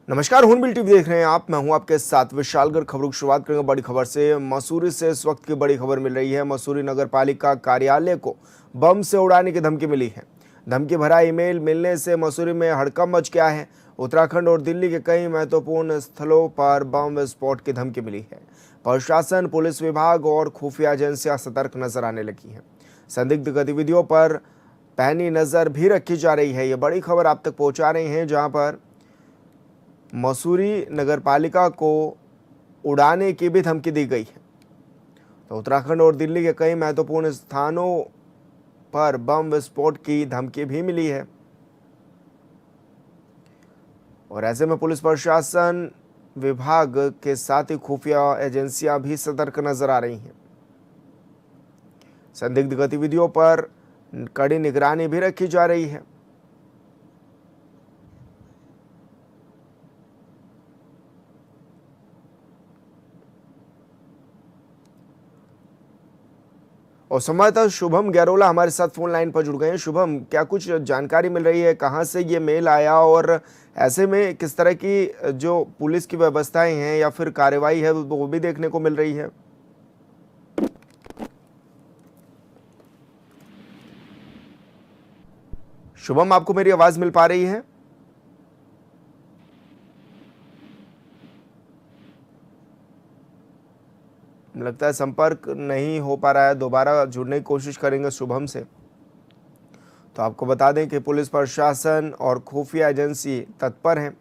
नमस्कार, हून टीवी देख रहे हैं आप। मैं हूं आपके साथ विशालगढ़। खबरों की शुरुआत करेंगे बड़ी खबर से। मसूरी से इस वक्त की बड़ी खबर मिल रही है। मसूरी नगर पालिका कार्यालय को बम से उड़ाने की धमकी मिली है। धमकी भरा ईमेल मिलने से मसूरी में हड़कंप मच गया है। उत्तराखंड और दिल्ली के कई महत्वपूर्ण स्थलों पर बम विस्फोट की धमकी मिली है। प्रशासन, पुलिस विभाग और खुफिया एजेंसियां सतर्क नजर आने लगी हैं। संदिग्ध गतिविधियों पर पैनी नजर भी रखी जा रही है। ये बड़ी खबर आप तक पहुंचा रहे हैं, जहां पर मसूरी नगरपालिका को उड़ाने की भी धमकी दी गई है। तो उत्तराखंड और दिल्ली के कई महत्वपूर्ण स्थानों पर बम विस्फोट की धमकी भी मिली है। और ऐसे में पुलिस प्रशासन विभाग के साथ ही खुफिया एजेंसियां भी सतर्क नजर आ रही हैं। संदिग्ध गतिविधियों पर कड़ी निगरानी भी रखी जा रही है। और संवाददाता शुभम गैरोला हमारे साथ फोन लाइन पर जुड़ गए हैं। शुभम, क्या कुछ जानकारी मिल रही है, कहां से ये मेल आया और ऐसे में किस तरह की जो पुलिस की व्यवस्थाएं हैं या फिर कार्रवाई है वो भी देखने को मिल रही है? शुभम, आपको मेरी आवाज मिल पा रही है? लगता है संपर्क नहीं हो पा रहा है। दोबारा जुड़ने की कोशिश करेंगे शुभम से। तो आपको बता दें कि पुलिस प्रशासन और खुफिया एजेंसी तत्पर हैं।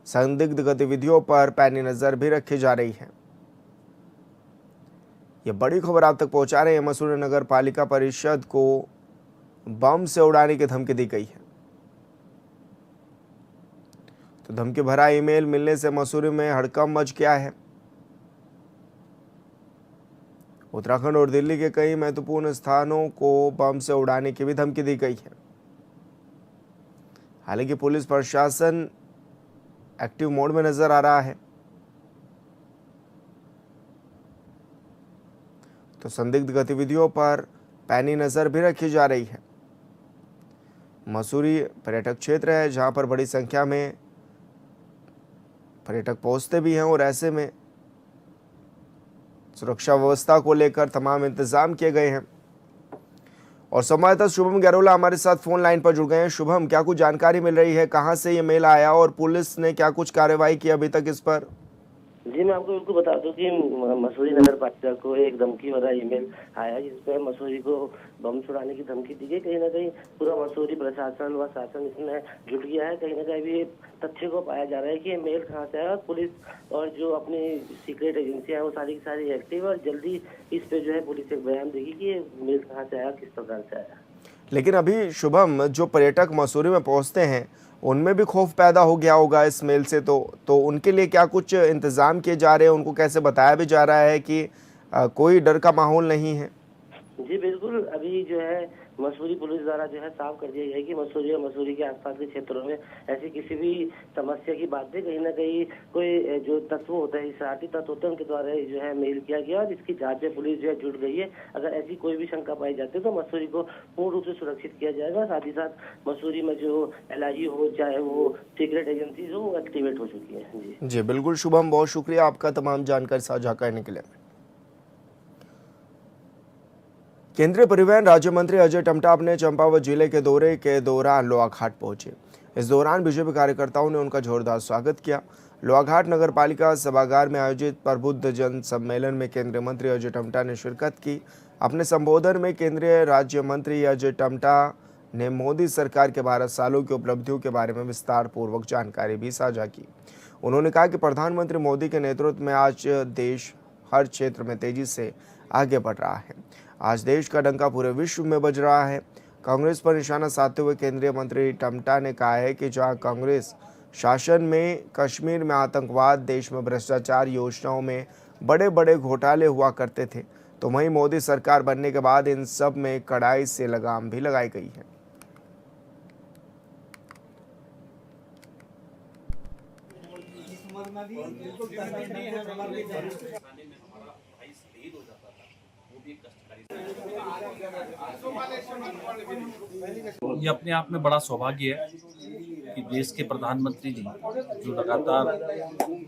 संदिग्ध गतिविधियों पर पैनी नजर भी रखी जा रही है। यह बड़ी खबर आप तक पहुंचा रहे हैं। मसूरी नगर पालिका परिषद को बम से उड़ाने की धमकी दी गई है। तो धमकी भरा ईमेल मिलने से मसूरी में हड़कंप मच गया है। उत्तराखंड और दिल्ली के कई महत्वपूर्ण स्थानों को बम से उड़ाने की भी धमकी दी गई है। हालांकि पुलिस प्रशासन एक्टिव मोड में नजर आ रहा है। तो संदिग्ध गतिविधियों पर पैनी नजर भी रखी जा रही है। मसूरी पर्यटक क्षेत्र है, जहां पर बड़ी संख्या में पर्यटक पहुंचते भी हैं और ऐसे में सुरक्षा व्यवस्था को लेकर तमाम इंतजाम किए गए हैं। और संवाददाता शुभम गैरोला हमारे साथ फोन लाइन पर जुड़ गए हैं। शुभम, क्या कुछ जानकारी मिल रही है, कहां से ये मेल आया और पुलिस ने क्या कुछ कार्रवाई की अभी तक इस पर? जी, मैं आपको बिल्कुल बता दूं कि मसूरी नगर पालिका को एक धमकी भरा ईमेल आया जिसपे मसूरी को बम छुड़ाने की धमकी दी गई। कहीं ना कहीं पूरा मसूरी प्रशासन व शासन इसमें जुट गया है। कहीं ना कहीं भी तथ्य को पाया जा रहा है कि ये मेल कहाँ से आया। और पुलिस और जो अपनी सीक्रेट एजेंसियां हैं वो सारी की सारी एक्टिव है और जल्दी इस पे जो है पुलिस एक बयान देगी कि ये मेल कहाँ से आया, किस प्रकार से आया। लेकिन अभी शुभम, जो पर्यटक मसूरी में पहुंचते हैं उनमें भी खौफ पैदा हो गया होगा इस मेल से। तो उनके लिए क्या कुछ इंतजाम किए जा रहे हैं? उनको कैसे बताया भी जा रहा है कि कोई डर का माहौल नहीं है? जी बिल्कुल, अभी जो है मसूरी पुलिस द्वारा जो है साफ कर दिया गया है कि मसूरी और मसूरी के आसपास के क्षेत्रों में ऐसी किसी भी समस्या की बातें कहीं ना कहीं कोई जो तत्व होता है, शरारती तत्व होते हैं, उनके द्वारा जो है मेल किया गया और इसकी जांच में पुलिस जो है जुट गई है। अगर ऐसी कोई भी शंका पाई जाती है तो मसूरी को पूर्ण रूप से सुरक्षित किया जाएगा। साथ ही साथ मसूरी में जो LIG हो, चाहे वो सीक्रेट एजेंसीज हो, वो एक्टिवेट हो चुकी है। जी जी बिल्कुल शुभम, बहुत शुक्रिया आपका तमाम जानकारी साझा करने के लिए। केंद्रीय परिवहन राज्य मंत्री अजय टमटा अपने चंपावत जिले के दौरे के दौरान लोहाघाट पहुंचे। इस दौरान बीजेपी कार्यकर्ताओं ने उनका जोरदार स्वागत किया। लोहाघाट नगर पालिका सभागार में आयोजित प्रबुद्ध जन सम्मेलन में केंद्रीय मंत्री अजय टमटा ने शिरकत की। अपने संबोधन में केंद्रीय राज्य मंत्री अजय टमटा ने मोदी सरकार के 12 सालों की उपलब्धियों के बारे में विस्तार पूर्वक जानकारी भी साझा की। उन्होंने कहा कि प्रधानमंत्री मोदी के नेतृत्व में आज देश हर क्षेत्र में तेजी से आगे बढ़ रहा है। आज देश का डंका पूरे विश्व में बज रहा है। कांग्रेस पर निशाना साधते हुए केंद्रीय मंत्री टमटा ने कहा है कि जहां कांग्रेस शासन में कश्मीर में आतंकवाद, देश में भ्रष्टाचार, योजनाओं में बड़े बड़े घोटाले हुआ करते थे, तो वहीं मोदी सरकार बनने के बाद इन सब में कड़ाई से लगाम भी लगाई गई है। ये अपने आप में बड़ा सौभाग्य है कि देश के प्रधानमंत्री जी जो लगातार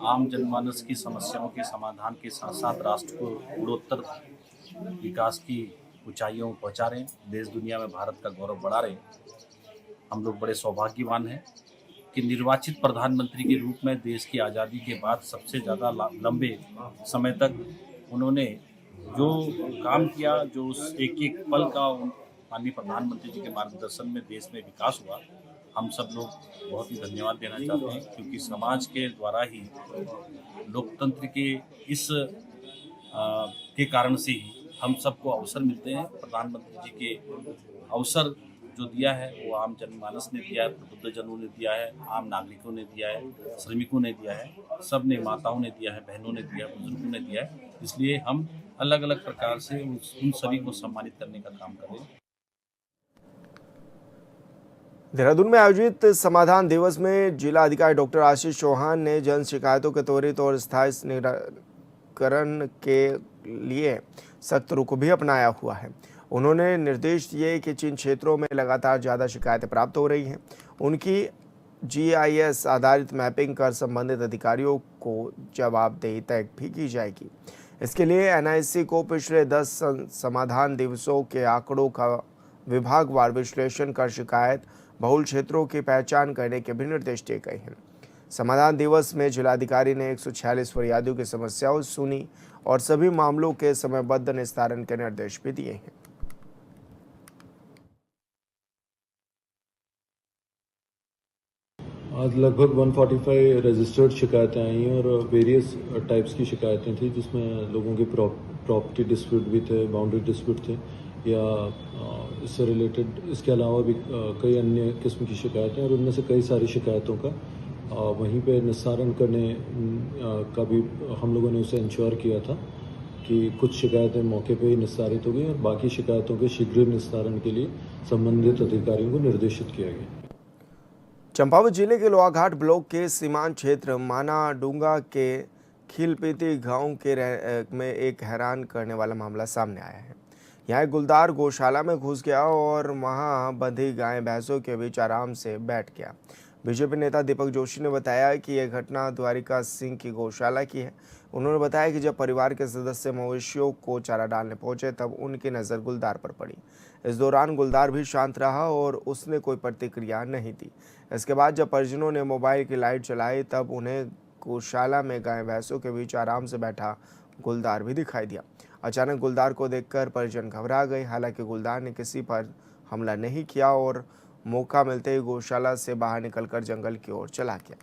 आम जनमानस की समस्याओं के समाधान के साथ साथ राष्ट्र को गुणोत्तर विकास की ऊंचाइयों में पहुंचा रहे हैं, देश दुनिया में भारत का गौरव बढ़ा रहे हैं। हम लोग बड़े सौभाग्यवान हैं कि निर्वाचित प्रधानमंत्री के रूप में देश की आज़ादी के बाद सबसे ज़्यादा लंबे समय तक उन्होंने जो काम किया, जो उस एक एक पल का माननीय प्रधानमंत्री जी के मार्गदर्शन में देश में विकास हुआ, हम सब लोग बहुत ही धन्यवाद देना चाहते हैं, क्योंकि समाज के द्वारा ही लोकतंत्र के इस के कारण से ही हम सबको अवसर मिलते हैं। प्रधानमंत्री जी के अवसर जो दिया है वो आम जनमानस ने दिया है, प्रबुद्धजनों ने दिया है, आम नागरिकों ने दिया है, श्रमिकों ने दिया है, सब ने, माताओं ने दिया है, बहनों ने दिया है, बुजुर्गों ने दिया है। इसलिए हम अलग अलग प्रकार से उन सभी को सम्मानित करने का काम कर रहे हैं। देहरादून में आयोजित समाधान दिवस में जिला अधिकारी डॉक्टर आशीष चौहान ने जन शिकायतों के त्वरित और स्थायी निराकरण के लिए सख्त रुख भी अपनाया हुआ है। उन्होंने निर्देश दिए कि जिन क्षेत्रों में लगातार ज़्यादा शिकायतें प्राप्त हो रही हैं उनकी GIS आधारित मैपिंग कर संबंधित अधिकारियों को जवाबदेही तय भी की जाएगी। इसके लिए NIC को पिछले 10 समाधान दिवसों के आंकड़ों का विभागवार विश्लेषण कर शिकायत बहुल क्षेत्रों की पहचान करने के भी निर्देश दिए गए हैं। समाधान दिवस में जिलाधिकारी ने 146 फरियादियों की समस्याओं सुनी और सभी मामलों के समयबद्ध निस्तारण के निर्देश भी दिए हैं। आज लगभग 145 रजिस्टर्ड शिकायतें आई हैं और वेरियस टाइप्स की शिकायतें थी, जिसमें लोगों के प्रॉपर्टी डिस्प्यूट भी थे, बाउंड्री डिस्प्यूट थे या इससे रिलेटेड, इसके अलावा भी कई अन्य किस्म की शिकायतें, और उनमें से कई सारी शिकायतों का वहीं पे निस्तारण करने का भी हम लोगों ने उसे इंश्योर किया था कि कुछ शिकायतें मौके पे ही निस्तारित हो गई और बाकी शिकायतों के शीघ्र निस्तारण के लिए संबंधित अधिकारियों को निर्देशित किया गया। चंपावत जिले के लोहाघाट ब्लॉक के सीमांत क्षेत्र मानाडूंगा के खिलपीती गांव में एक हैरान करने वाला मामला सामने आया है। यहाँ एक गुलदार गौशाला में घुस गया और वहां बंधी गाय भैंसों के बीच आराम से बैठ गया। बीजेपी नेता दीपक जोशी ने बताया कि यह घटना द्वारिका सिंह की गौशाला की है। उन्होंने बताया कि जब परिवार के सदस्य मवेशियों को चारा डालने पहुंचे तब उनकी नज़र गुलदार पर पड़ी। इस दौरान गुलदार भी शांत रहा और उसने कोई प्रतिक्रिया नहीं दी। इसके बाद जब परिजनों ने मोबाइल की लाइट चलाई तब उन्हें गौशाला में गाय भैंसों के बीच आराम से बैठा गुलदार भी दिखाई दिया। अचानक गुलदार को देखकर परिजन घबरा गए। हालांकि गुलदार ने किसी पर हमला नहीं किया और मौका मिलते ही गौशाला से बाहर निकलकर जंगल की ओर चला गया।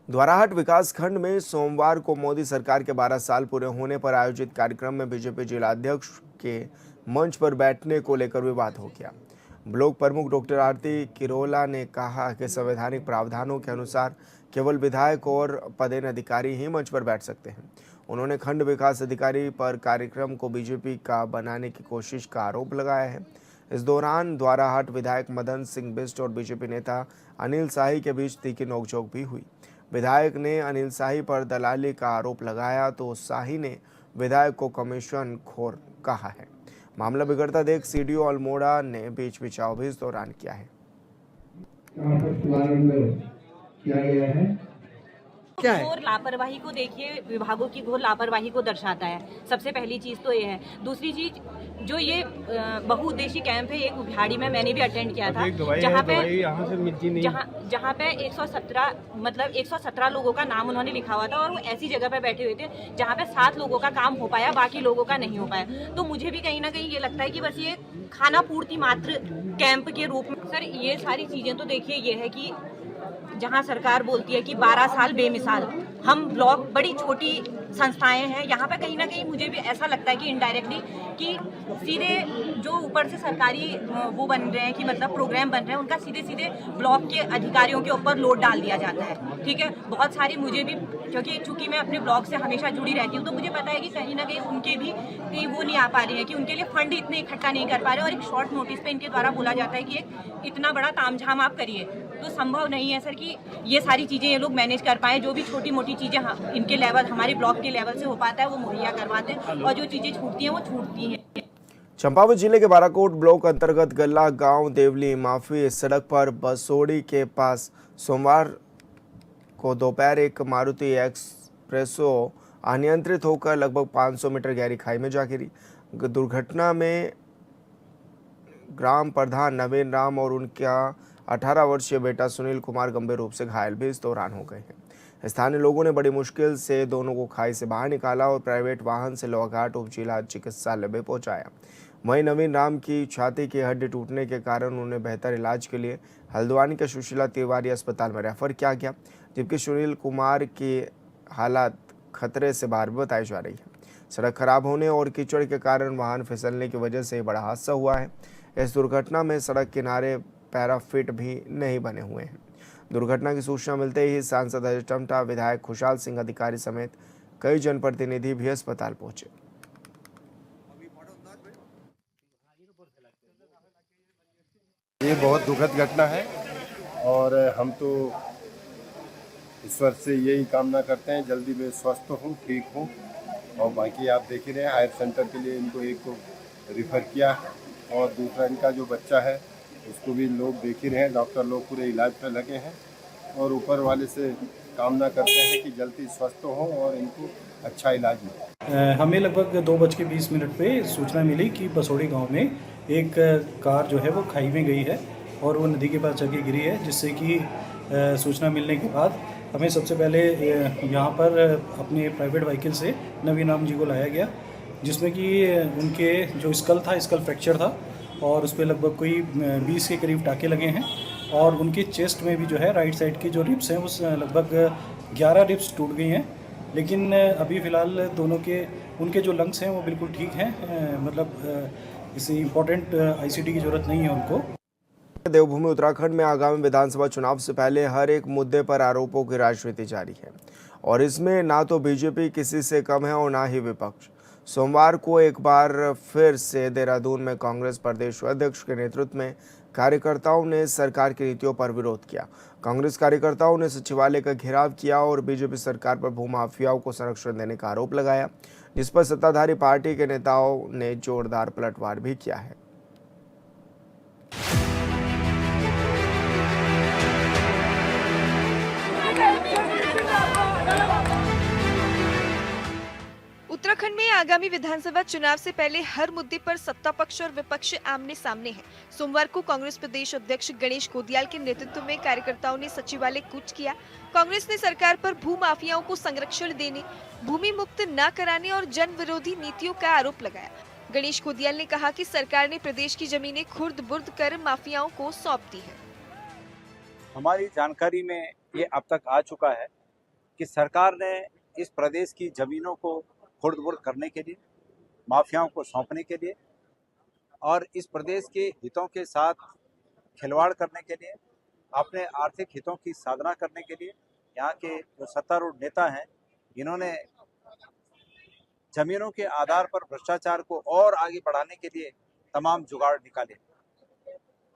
द्वाराहाट विकासखंड में सोमवार को मोदी सरकार के 12 साल पूरे होने पर आयोजित कार्यक्रम में बीजेपी जिलाध्यक्ष के मंच पर बैठने को लेकर विवाद हो गया। ब्लॉक प्रमुख डॉक्टर आरती किरोला ने कहा कि संवैधानिक प्रावधानों के अनुसार केवल विधायक और पदेन अधिकारी ही मंच पर बैठ सकते हैं। उन्होंने खंड विकास अधिकारी पर कार्यक्रम को बीजेपी का बनाने की कोशिश का आरोप लगाया है। इस दौरान द्वाराहाट विधायक मदन सिंह बिष्ट और बीजेपी नेता अनिल शाही के बीच तीखी नोकझोंक भी हुई। विधायक ने अनिल शाही पर दलाली का आरोप लगाया तो शाही ने विधायक को कमीशन खोर कहा है। मामला बिगड़ता देख CDO अल्मोड़ा ने बीच बिचाव भी इस दौरान किया है। घोर लापरवाही को देखिए, विभागों की घोर लापरवाही को दर्शाता है। सबसे पहली चीज तो ये है। दूसरी चीज, जो ये बहुउद्देशीय कैंप है, एक उघाड़ी में मैंने भी अटेंड किया था, जहाँ पे 117 लोगों का नाम उन्होंने लिखा हुआ था और वो ऐसी जगह पे बैठे हुए थे जहाँ पे 7 लोगों का काम हो पाया, बाकी लोगों का नहीं हो पाया। तो मुझे भी कहीं ना कहीं ये लगता है कि बस ये खाना पूर्ति मात्र कैंप के रूप में। सर, ये सारी चीजें तो देखिए, ये है कि जहां सरकार बोलती है कि 12 साल बेमिसाल, हम ब्लॉक बड़ी छोटी संस्थाएं हैं, यहाँ पे कहीं ना कहीं मुझे भी ऐसा लगता है कि इनडायरेक्टली कि सीधे जो ऊपर से सरकारी वो बन रहे हैं कि मतलब प्रोग्राम बन रहे हैं, उनका सीधे सीधे ब्लॉक के अधिकारियों के ऊपर लोड डाल दिया जाता है। ठीक है, बहुत सारी मुझे भी, क्योंकि चूंकि मैं अपने ब्लॉक से हमेशा जुड़ी रहती हूँ, तो मुझे पता है कि कहीं ना कहीं उनके भी वो नहीं आ पा रही है कि उनके लिए फंड इतने इकट्ठा नहीं कर पा रहे और एक शॉर्ट नोटिस पे इनके द्वारा बोला जाता है कि एक इतना बड़ा तामझाम आप करिए। तो संभव नहीं है सर कि ये सारी चीज़ें ये लोग मैनेज कर पाए। जो भी छोटी मोटी चीज़ें इनके लेवल, हमारे ब्लॉक के लेवल से हो पाता है वो मुहैया करवाते हैं, और जो चीज़ें छूटती हैं वो छूटती हैं। चंपावत जिले के बाराकोट ब्लॉक अंतर्गत गल्ला गांव देवली माफी सड़क पर बसोड़ी के पास सोमवार को दोपहर एक मारुति एक्सप्रेसो अनियंत्रित होकर लगभग 500 मीटर गहरी खाई में जा गिरी। दुर्घटना में ग्राम प्रधान नवीन राम और उनका 18 वर्षीय बेटा सुनील कुमार गंभीर रूप से घायल भी इस दौरान हो गए हैं। स्थानीय लोगों ने बड़ी मुश्किल से दोनों को खाई से बाहर निकाला और प्राइवेट वाहन से लोहाघाट उप जिला चिकित्सालय में पहुंचाया। वहीं नवीन राम की छाती की हड्डी टूटने के कारण उन्हें बेहतर इलाज के लिए हल्द्वानी के सुशीला तिवारी अस्पताल में रेफर किया गया, जबकि सुनील कुमार की हालत खतरे से बाहर बताई जा रही है। सड़क खराब होने और कीचड़ के कारण वाहन फिसलने की वजह से बड़ा हादसा हुआ है। इस दुर्घटना में सड़क किनारे पैराफिट भी नहीं बने हुए हैं। दुर्घटना की सूचना मिलते ही सांसद अजय टमटा, विधायक खुशहाल सिंह अधिकारी समेत कई जनप्रतिनिधि भी अस्पताल पहुंचे। ये बहुत दुखद घटना है और हम तो ईश्वर से यही कामना करते हैं जल्दी मैं स्वस्थ हूँ, ठीक हूँ। और बाकी आप देख ही रहे हैं आयर सेंटर के लिए इनको एक को रिफ़र किया और दूसरा इनका जो बच्चा है उसको भी लोग देख ही रहे हैं, डॉक्टर लोग पूरे इलाज पे लगे हैं और ऊपर वाले से कामना करते हैं कि जल्दी स्वस्थ हों और इनको अच्छा इलाज मिले। हमें लगभग 2:20 पे सूचना मिली कि बसोड़ी गांव में एक कार जो है वो खाई में गई है और वो नदी के पास जाके गिरी है, जिससे कि सूचना मिलने के बाद हमें सबसे पहले यहाँ पर अपने प्राइवेट व्हीकल से नवीन राम जी को लाया गया, जिसमें कि उनके जो स्कल फ्रैक्चर था और उस पर लगभग कोई 20 के करीब टाके लगे हैं और उनकी चेस्ट में भी जो है राइट साइड की जो रिब्स हैं उस लगभग 11 रिब्स टूट गई हैं। लेकिन अभी फ़िलहाल दोनों के उनके जो लंग्स हैं वो बिल्कुल ठीक हैं, मतलब इसे इम्पोर्टेंट आईसीटी की ज़रूरत नहीं है उनको। देवभूमि उत्तराखंड में आगामी विधानसभा चुनाव से पहले हर एक मुद्दे पर आरोपों की राजनीति जारी है और इसमें ना तो बीजेपी किसी से कम है और ना ही विपक्ष। सोमवार को एक बार फिर से देहरादून में कांग्रेस प्रदेश अध्यक्ष के नेतृत्व में कार्यकर्ताओं ने सरकार की नीतियों पर विरोध किया। कांग्रेस कार्यकर्ताओं ने सचिवालय का घेराव किया और बीजेपी सरकार पर भूमाफियाओं को संरक्षण देने का आरोप लगाया, जिस पर सत्ताधारी पार्टी के नेताओं ने जोरदार पलटवार भी किया है। उत्तराखंड में आगामी विधानसभा चुनाव से पहले हर मुद्दे पर सत्ता पक्ष और विपक्ष आमने सामने है। सोमवार को कांग्रेस प्रदेश अध्यक्ष गणेश गोदियाल के नेतृत्व में कार्यकर्ताओं ने सचिवालय कूच किया। कांग्रेस ने सरकार पर भू माफियाओं को संरक्षण देने, भूमि मुक्त न कराने और जन विरोधी नीतियों का आरोप लगाया। गणेश गोदियाल ने कहा कि सरकार ने प्रदेश की जमीनें खुर्द बुर्द कर माफियाओं को सौंप दी है। हमारी जानकारी में ये अब तक आ चुका है कि सरकार ने इस प्रदेश की जमीनों को खुर्द-बुर्द करने के लिए, माफियाओं को सौंपने के लिए और इस प्रदेश के हितों के साथ खिलवाड़ करने के लिए, अपने आर्थिक हितों की साधना करने के लिए यहाँ के जो सत्तारूढ़ नेता हैं, इन्होंने जमीनों के आधार पर भ्रष्टाचार को और आगे बढ़ाने के लिए तमाम जुगाड़ निकाले।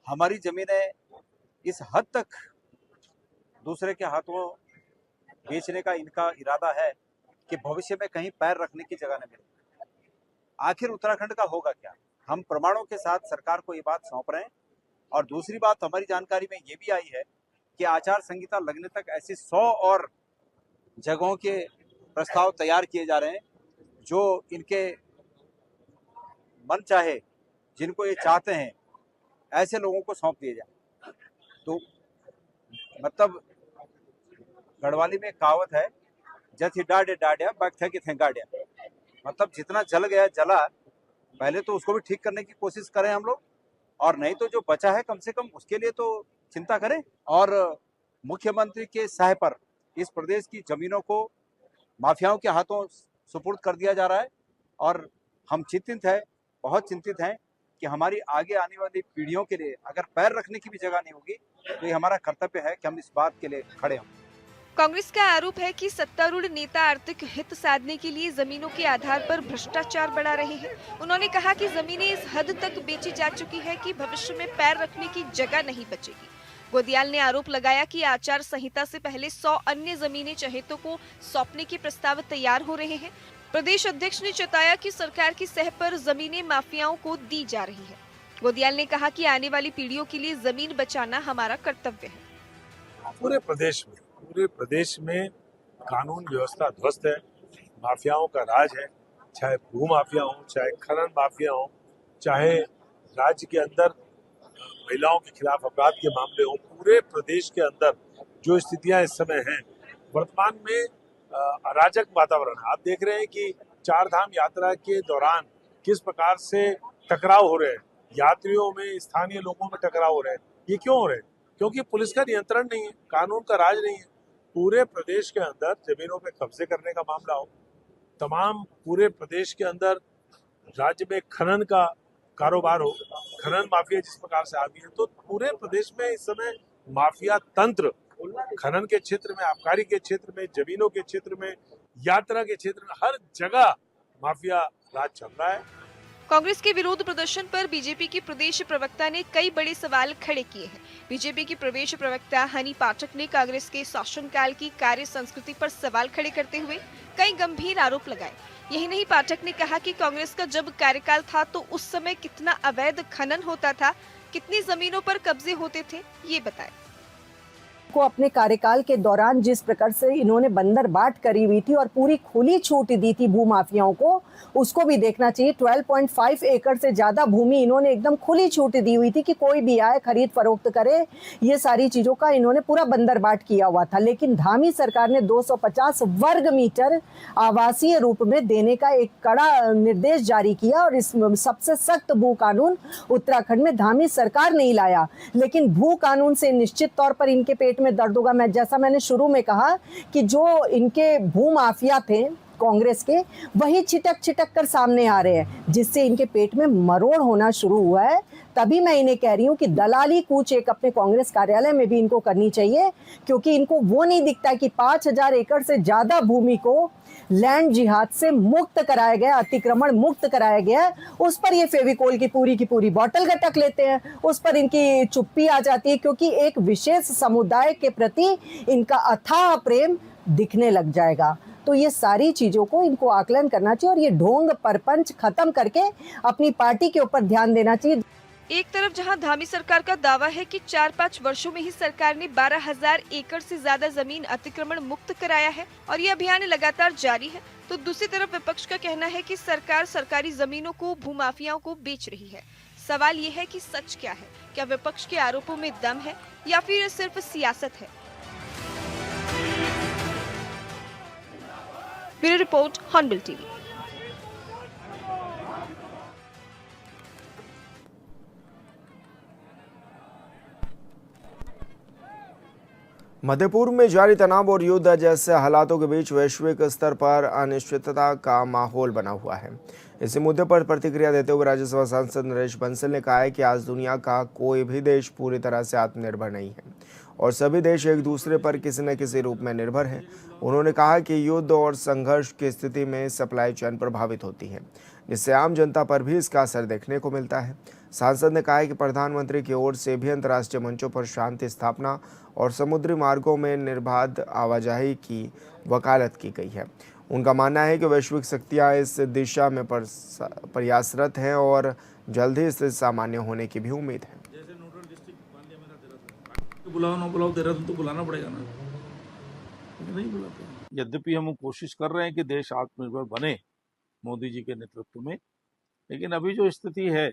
हमारी जमीनें इस हद तक दूसरे के हाथों बेचने का इनका इरादा है कि भविष्य में कहीं पैर रखने की जगह न मिले। आखिर उत्तराखंड का होगा क्या? हम प्रमाणों के साथ सरकार को ये बात सौंप रहे हैं। और दूसरी बात हमारी जानकारी में ये भी आई है कि आचार संहिता लगने तक ऐसी 100 और जगहों के प्रस्ताव तैयार किए जा रहे हैं जो इनके मन चाहे, जिनको ये चाहते हैं, ऐसे लोगों को सौंप दिए जाए। तो मतलब गढ़वाली में कहावत है, जथी डाडे डाडिया बख्थे की थे गाडिया, मतलब जितना जल गया जला, पहले तो उसको भी ठीक करने की कोशिश करें हम लोग, और नहीं तो जो बचा है कम से कम उसके लिए तो चिंता करें। और मुख्यमंत्री के सहाय पर इस प्रदेश की जमीनों को माफियाओं के हाथों सुपुर्द कर दिया जा रहा है और हम चिंतित हैं, बहुत चिंतित हैं कि हमारी आगे आने वाली पीढ़ियों के लिए अगर पैर रखने की भी जगह नहीं होगी तो ये हमारा कर्तव्य है कि हम इस बात के लिए खड़े हों। कांग्रेस का आरोप है कि सत्तारूढ़ नेता आर्थिक हित साधने के लिए जमीनों के आधार पर भ्रष्टाचार बढ़ा रहे हैं। उन्होंने कहा कि जमीनें इस हद तक बेची जा चुकी है कि भविष्य में पैर रखने की जगह नहीं बचेगी। गोदियाल ने आरोप लगाया कि आचार संहिता से पहले 100 अन्य जमीनें चहेतों को सौंपने के प्रस्ताव तैयार हो रहे हैं। प्रदेश अध्यक्ष ने जताया कि सरकार की सह पर जमीनें माफियाओं को दी जा रही है। गोदियाल ने कहा कि आने वाली पीढ़ियों के लिए जमीन बचाना हमारा कर्तव्य है। पूरे प्रदेश में कानून व्यवस्था ध्वस्त है, माफियाओं का राज है, चाहे भू माफिया हो, चाहे खनन माफिया हो, चाहे राज्य के अंदर महिलाओं के खिलाफ अपराध के मामले हो। पूरे प्रदेश के अंदर जो स्थितियां इस समय हैं, वर्तमान में अराजक वातावरण है। आप देख रहे हैं कि चार धाम यात्रा के दौरान किस प्रकार से टकराव हो रहे हैं, यात्रियों में, स्थानीय लोगों में टकराव हो रहे हैं। ये क्यों हो रहे हैं? क्योंकि पुलिस का नियंत्रण नहीं है, कानून का राज नहीं है। पूरे प्रदेश के अंदर जमीनों पे कब्जे करने का मामला हो, तमाम पूरे प्रदेश के अंदर राज्य में खनन का कारोबार हो, खनन माफिया जिस प्रकार से आगे है, तो पूरे प्रदेश में इस समय माफिया तंत्र खनन के क्षेत्र में, आबकारी के क्षेत्र में, जमीनों के क्षेत्र में, यात्रा के क्षेत्र में, हर जगह माफिया राज चल रहा है। कांग्रेस के विरोध प्रदर्शन पर बीजेपी की प्रदेश प्रवक्ता ने कई बड़े सवाल खड़े किए हैं। बीजेपी की प्रदेश प्रवक्ता हनी पाठक ने कांग्रेस के शासनकाल की कार्य संस्कृति पर सवाल खड़े करते हुए कई गंभीर आरोप लगाए। यही नहीं, पाठक ने कहा कि कांग्रेस का जब कार्यकाल था तो उस समय कितना अवैध खनन होता था, कितनी जमीनों पर कब्जे होते थे, ये बताए। को अपने कार्यकाल के दौरान जिस प्रकार से इन्होंने बंदरबाट करी हुई थी और पूरी खुली छूट दी थी भूमाफियाओं को, उसको भी देखना चाहिए। 12.5 एकड़ से ज्यादा भूमि इन्होंने एकदम खुली छूट दी हुई थी कि कोई भी आए खरीद फरोख्त करे, ये सारी चीजों का इन्होंने पूरा बंदरबाट किया हुआ था। लेकिन धामी सरकार ने 250 वर्ग मीटर आवासीय रूप में देने का एक कड़ा निर्देश जारी किया और इस सबसे सख्त भू कानून उत्तराखंड में धामी सरकार नहीं लाया। लेकिन भू कानून से निश्चित तौर पर इनके पेट में दर्द होगा। जैसा मैंने शुरू में कहा कि जो इनके भू माफिया थे कांग्रेस के, वही छिटक कर सामने आ रहे हैं, जिससे इनके पेट में मरोड़ होना शुरू हुआ है। तभी मैं इन्हें कह रही हूँ कि दलाली कूच एक अपने कांग्रेस कार्यालय में भी इनको करनी चाहिए, क्योंकि इनको वो नहीं दिखता कि 5000 एकड़ से ज्यादा भूमि को लैंड जिहाद से मुक्त कराया गया, अतिक्रमण मुक्त कराया गया। उस पर ये फेविकोल की पूरी बोतल गटक लेते हैं, उस पर इनकी चुप्पी आ जाती है, क्योंकि एक विशेष समुदाय के प्रति इनका अथाह प्रेम दिखने लग जाएगा। तो ये सारी चीजों को इनको आकलन करना चाहिए और ये ढोंग परपंच खत्म करके अपनी पार्टी के ऊपर ध्यान देना चाहिए। एक तरफ जहां धामी सरकार का दावा है कि 4-5 वर्षों में ही सरकार ने 12,000 एकड़ से ज्यादा जमीन अतिक्रमण मुक्त कराया है और ये अभियान लगातार जारी है, तो दूसरी तरफ विपक्ष का कहना है कि सरकार सरकारी जमीनों को भूमाफियाओं को बेच रही है। सवाल ये है कि सच क्या है? क्या विपक्ष के आरोपों में दम है या फिर सिर्फ सियासत है? Bureau report, hornbill TV. मध्य पूर्व में जारी तनाव और युद्ध जैसे हालातों के बीच वैश्विक स्तर पर अनिश्चितता का माहौल बना हुआ है। इसी मुद्दे पर प्रतिक्रिया देते हुए राज्यसभा सांसद नरेश बंसल ने कहा है कि आज दुनिया का कोई भी देश पूरी तरह से आत्मनिर्भर नहीं है और सभी देश एक दूसरे पर किसी न किसी रूप में निर्भर हैं। उन्होंने कहा कि युद्ध और संघर्ष की स्थिति में सप्लाई चेन प्रभावित होती है, जिससे आम जनता पर भी इसका असर देखने को मिलता है। सांसद ने कहा है कि प्रधानमंत्री की ओर से भी अंतर्राष्ट्रीय मंचों पर शांति स्थापना और समुद्री मार्गों में निर्बाध आवाजाही की वकालत की गई है। उनका मानना है कि वैश्विक शक्तियां इस दिशा में प्रयासरत हैं और जल्द ही स्थिति सामान्य होने की भी उम्मीद है। बुलाओ ना बुलाओ, देहरादून तो बुलाना पड़ेगा ना, नहीं बुलाते। यद्यपि हम कोशिश कर रहे हैं कि देश आत्मनिर्भर बने मोदी जी के नेतृत्व में, लेकिन अभी जो स्थिति है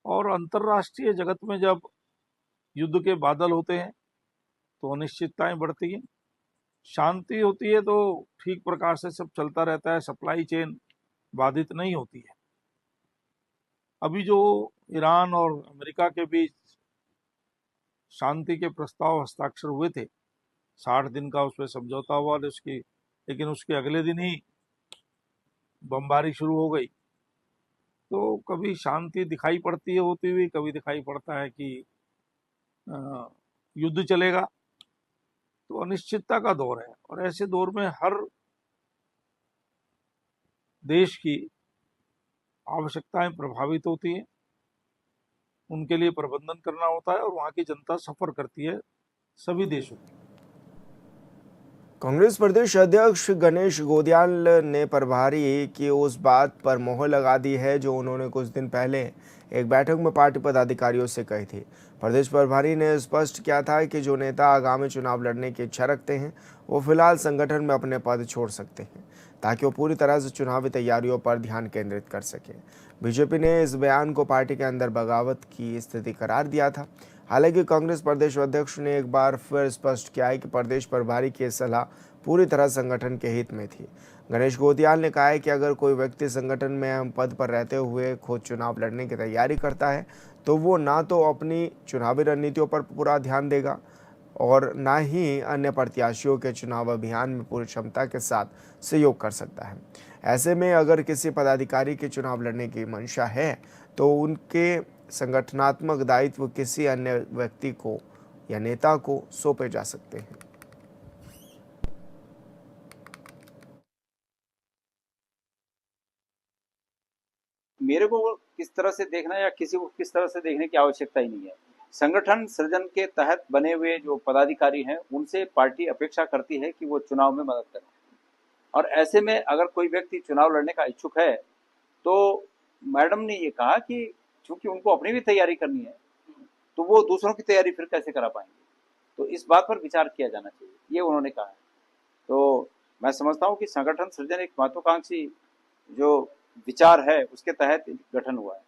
और अंतर्राष्ट्रीय जगत में जब युद्ध के बादल होते हैं तो अनिश्चितताएं बढ़ती हैं। शांति होती है तो ठीक प्रकार से सब चलता रहता है, सप्लाई चेन बाधित नहीं होती है। अभी जो ईरान और अमेरिका के बीच शांति के प्रस्ताव हस्ताक्षर हुए थे, 60 दिन का उस पर समझौता हुआ, लेकिन उसके अगले दिन ही बमबारी शुरू हो गई। तो कभी शांति दिखाई पड़ती है होती हुई, कभी दिखाई पड़ता है कि युद्ध चलेगा। तो अनिश्चितता का दौर है और ऐसे दौर में हर देश की आवश्यकताएं प्रभावित होती हैं उनके लिए प्रबंधन करना होता है और वहाँ की जनता सफ़र करती है सभी देशों में। कांग्रेस प्रदेश अध्यक्ष गणेश गोदियाल ने प्रभारी की उस बात पर मोहर लगा दी है जो उन्होंने कुछ दिन पहले एक बैठक में पार्टी पदाधिकारियों से कही थी। प्रदेश प्रभारी ने स्पष्ट किया था कि जो नेता आगामी चुनाव लड़ने की इच्छा रखते हैं वो फिलहाल संगठन में अपने पद छोड़ सकते हैं ताकि वो पूरी तरह से चुनावी तैयारियों पर ध्यान केंद्रित कर सकें। बीजेपी ने इस बयान को पार्टी के अंदर बगावत की स्थिति करार दिया था। हालांकि कांग्रेस प्रदेश अध्यक्ष ने एक बार फिर स्पष्ट किया है कि प्रदेश प्रभारी की सलाह पूरी तरह संगठन के हित में थी। गणेश गोदियाल ने कहा है कि अगर कोई व्यक्ति संगठन में अहम पद पर रहते हुए खुद चुनाव लड़ने की तैयारी करता है तो वो ना तो अपनी चुनावी रणनीतियों पर पूरा ध्यान देगा और ना ही अन्य प्रत्याशियों के चुनाव अभियान में पूरी क्षमता के साथ सहयोग कर सकता है। ऐसे में अगर किसी पदाधिकारी के चुनाव लड़ने की मंशा है तो उनके संगठनात्मक दायित्व किसी अन्य व्यक्ति को या नेता को सौंपे जा सकते हैं। मेरे को किस तरह से देखना या किसी को किस तरह से देखने की आवश्यकता ही नहीं है। संगठन सृजन के तहत बने हुए जो पदाधिकारी हैं उनसे पार्टी अपेक्षा करती है कि वो चुनाव में मदद करें, और ऐसे में अगर कोई व्यक्ति चुनाव लड़ने का इच्छुक है तो मैडम ने ये कहा कि चूंकि उनको अपनी भी तैयारी करनी है तो वो दूसरों की तैयारी फिर कैसे करा पाएंगे, तो इस बात पर विचार किया जाना चाहिए, ये उन्होंने कहा है। तो मैं समझता हूँ कि संगठन सृजन एक महत्वाकांक्षी जो विचार है उसके तहत गठन हुआ है,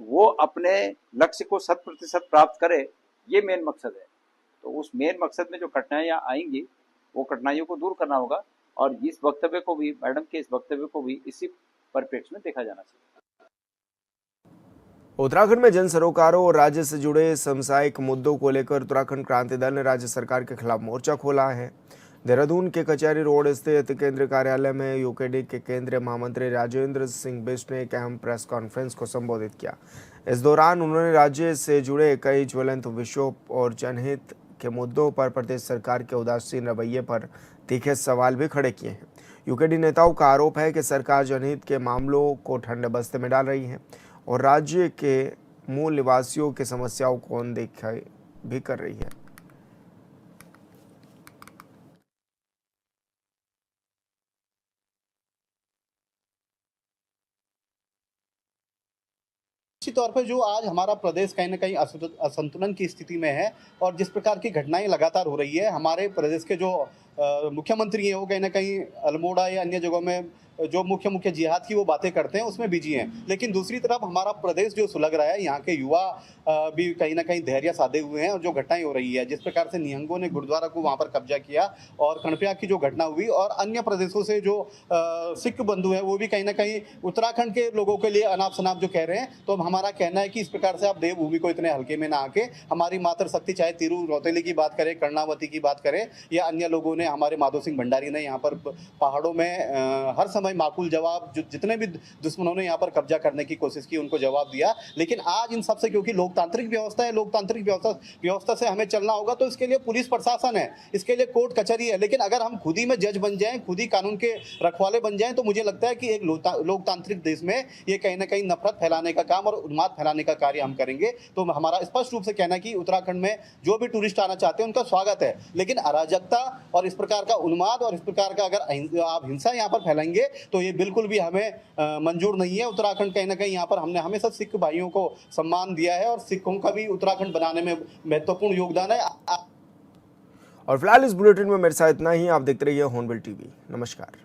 वो अपने लक्ष्य को 100% प्राप्त करे, ये मेन मकसद है। तो उस मेन मकसद में जो कठिनाइयाँ आएंगी वो कठिनाइयों को दूर करना होगा, और इस वक्तव्य को भी, मैडम के इस वक्तव्य को भी इसी परिप्रेक्ष्य में देखा जाना चाहिए। उत्तराखंड में जन सरोकारों और राज्य से जुड़े सामुदायिक मुद्दों को लेकर उत्तराखंड क्रांति दल ने राज्य सरकार के खिलाफ मोर्चा खोला है। देहरादून के कचहरी रोड स्थित केंद्रीय कार्यालय में यूकेडी के केंद्रीय महामंत्री राजेंद्र सिंह बिष्ट ने एक अहम प्रेस कॉन्फ्रेंस को संबोधित किया। इस दौरान उन्होंने राज्य से जुड़े कई ज्वलंत विषयों और जनहित के मुद्दों पर प्रदेश सरकार के उदासीन रवैये पर तीखे सवाल भी खड़े किए हैं। यूकेडी नेताओं का आरोप है कि सरकार जनहित के मामलों को ठंडे बस्ते में डाल रही है और राज्य के मूल निवासियों की समस्याओं को अनदेखा भी कर रही है। निश्चित तौर पर जो आज हमारा प्रदेश कहीं ना कहीं असंतुलन की स्थिति में है और जिस प्रकार की घटनाएं लगातार हो रही है, हमारे प्रदेश के जो मुख्यमंत्री हैं वो कहीं ना कहीं अल्मोड़ा या अन्य जगहों में जो मुख्य जिहाद की वो बातें करते हैं उसमें बिजी हैं, लेकिन दूसरी तरफ हमारा प्रदेश जो सुलग रहा है, यहाँ के युवा भी कहीं ना कहीं धैर्य साधे हुए हैं और जो घटनाएं हो रही है, जिस प्रकार से निहंगों ने गुरुद्वारा को वहाँ पर कब्जा किया और कणप्या की जो घटना हुई और अन्य प्रदेशों से जो सिख बंधु हैं वो भी कहीं ना कहीं उत्तराखंड के लोगों के लिए अनाप शनाप जो कह रहे हैं, तो हमारा कहना है कि इस प्रकार से आप देवभूमि को इतने हल्के में ना आके हमारी मातृशक्ति, चाहे तिरु रौतेली की बात करें, कर्णावती की बात करें या अन्य लोगों ने, हमारे माधो सिंह भंडारी ने यहाँ पर पहाड़ों में हर समय माकूल जवाब, जो जितने भी दुश्मनों ने यहाँ पर कब्जा करने की कोशिश की उनको जवाब दिया। लेकिन आज इन सबसे, क्योंकि लोकतांत्रिक व्यवस्था है, लोकतांत्रिक व्यवस्था से हमें चलना होगा, तो इसके लिए पुलिस प्रशासन है, इसके लिए कोर्ट कचहरी है, लेकिन अगर हम खुद ही में जज बन जाएं, खुद ही कानून के रखवाले बन जाएं, तो मुझे लगता है कि एक लोकतांत्रिक देश में ये कहीं ना कहीं नफरत फैलाने का काम और उन्माद फैलाने का कार्य हम करेंगे। तो हमारा स्पष्ट रूप से कहना है कि उत्तराखंड में जो भी टूरिस्ट आना चाहते हैं उनका स्वागत है, लेकिन अराजकता और इस प्रकार का उन्माद और इस प्रकार का अगर आप हिंसा यहाँ पर फैलाएंगे तो ये बिल्कुल भी हमें मंजूर नहीं है। उत्तराखंड कहीं ना कहीं यहाँ पर हमने हमेशा सिख भाइयों को सम्मान दिया है और सिखों का भी उत्तराखंड बनाने में महत्वपूर्ण योगदान है। और फिलहाल इस बुलेटिन में मेरे साथ इतना ही। आप देखते रहिए हॉर्नबिल टीवी। नमस्कार।